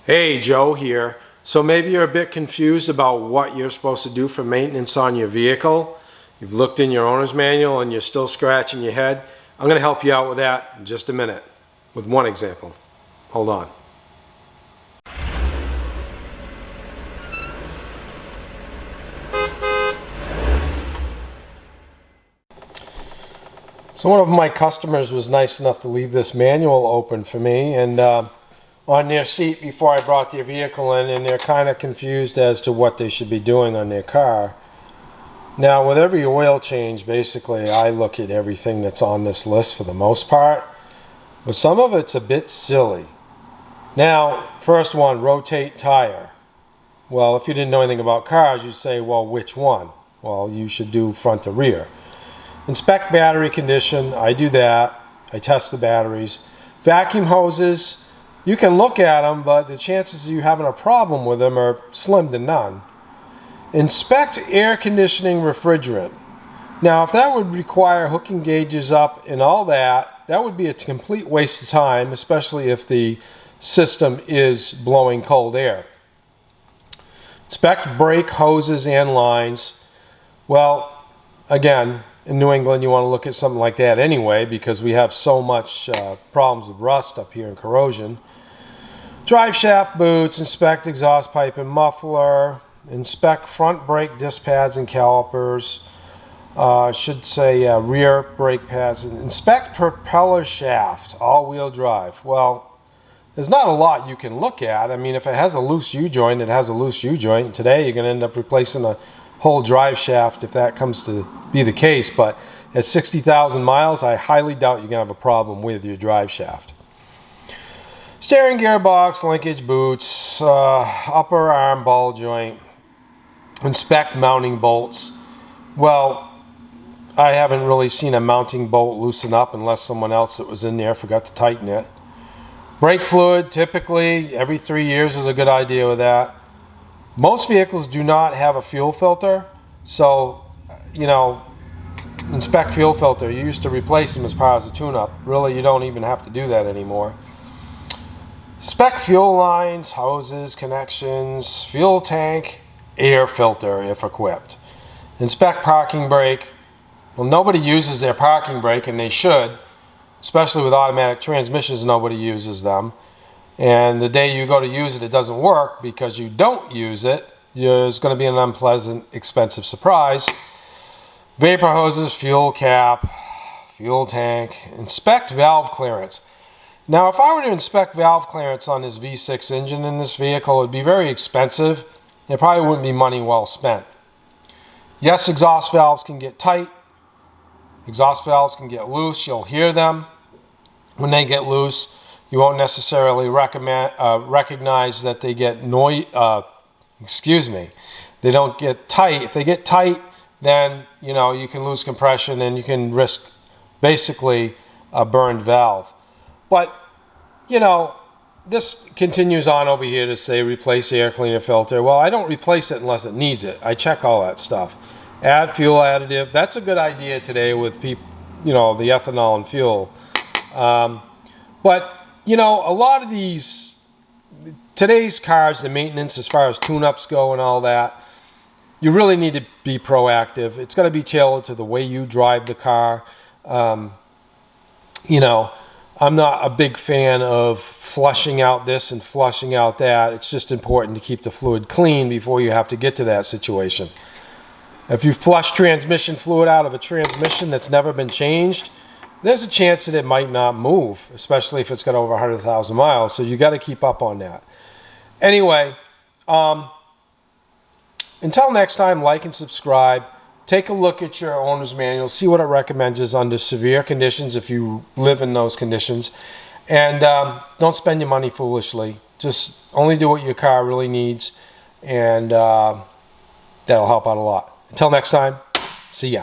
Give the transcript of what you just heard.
Hey, Joe here. So maybe you're a bit confused about what you're supposed to do for maintenance on your vehicle. You've looked in your owner's manual and you're still scratching your head. I'm going to help you out with that in just a minute with one example. Hold on. So one of my customers was nice enough to leave this manual open for me and on their seat before I brought their vehicle in, and they're kind of confused as to what they should be doing on their car. Now, with every oil change, basically, I look at everything that's on this list for the most part, but some of it's a bit silly. Now, first one, rotate tire. Well, if you didn't know anything about cars, you'd say, well, which one? Well, you should do front to rear. Inspect battery condition. I do that. I test the batteries. Vacuum hoses. You can look at them, but the chances of you having a problem with them are slim to none. Inspect air conditioning refrigerant. Now, if that would require hooking gauges up and all that, that would be a complete waste of time, especially if the system is blowing cold air. Inspect brake hoses and lines. Well, again, in New England, you want to look at something like that anyway, because we have so much problems with rust up here and corrosion. Drive shaft boots, inspect exhaust pipe and muffler, inspect front brake disc pads and calipers, rear brake pads, and inspect propeller shaft, all-wheel drive. Well, there's not a lot you can look at. I mean, if it has a loose U-joint, it has a loose U-joint. Today, you're going to end up replacing a whole drive shaft if that comes to be the case, but at 60,000 miles, I highly doubt you're going to have a problem with your drive shaft. Steering gearbox, linkage boots, upper arm ball joint, inspect mounting bolts. Well, I haven't really seen a mounting bolt loosen up unless someone else that was in there forgot to tighten it. Brake fluid, typically every 3 years is a good idea with that. Most vehicles do not have a fuel filter, so, inspect fuel filter. You used to replace them as part of a tune-up. Really, you don't even have to do that anymore. Inspect fuel lines, hoses, connections, fuel tank, air filter if equipped. Inspect parking brake. Well, nobody uses their parking brake, and they should, especially with automatic transmissions, nobody uses them. And the day you go to use it, it doesn't work because you don't use it. There's going to be an unpleasant, expensive surprise. Vapor hoses, fuel cap, fuel tank. Inspect valve clearance. Now, if I were to inspect valve clearance on this V6 engine in this vehicle, it would be very expensive. It probably wouldn't be money well spent. Yes, exhaust valves can get tight. Exhaust valves can get loose. You'll hear them when they get loose. You won't necessarily recognize that they get they don't get tight. If they get tight, then you can lose compression and you can risk basically a burned valve. But this continues on over here to say replace air cleaner filter. Well, I don't replace it unless it needs it. I check all that stuff. Add fuel additive. That's a good idea today with people, the ethanol and fuel. But a lot of today's cars, the maintenance as far as tune-ups go and all that, you really need to be proactive. It's got to be tailored to the way you drive the car. I'm not a big fan of flushing out this and flushing out that. It's just important to keep the fluid clean before you have to get to that situation. If you flush transmission fluid out of a transmission that's never been changed, there's a chance that it might not move, especially if it's got over 100,000 miles. So you got to keep up on that. Anyway, until next time, like and subscribe. Take a look at your owner's manual. See what it recommends is under severe conditions if you live in those conditions. And don't spend your money foolishly. Just only do what your car really needs. And that'll help out a lot. Until next time, see ya.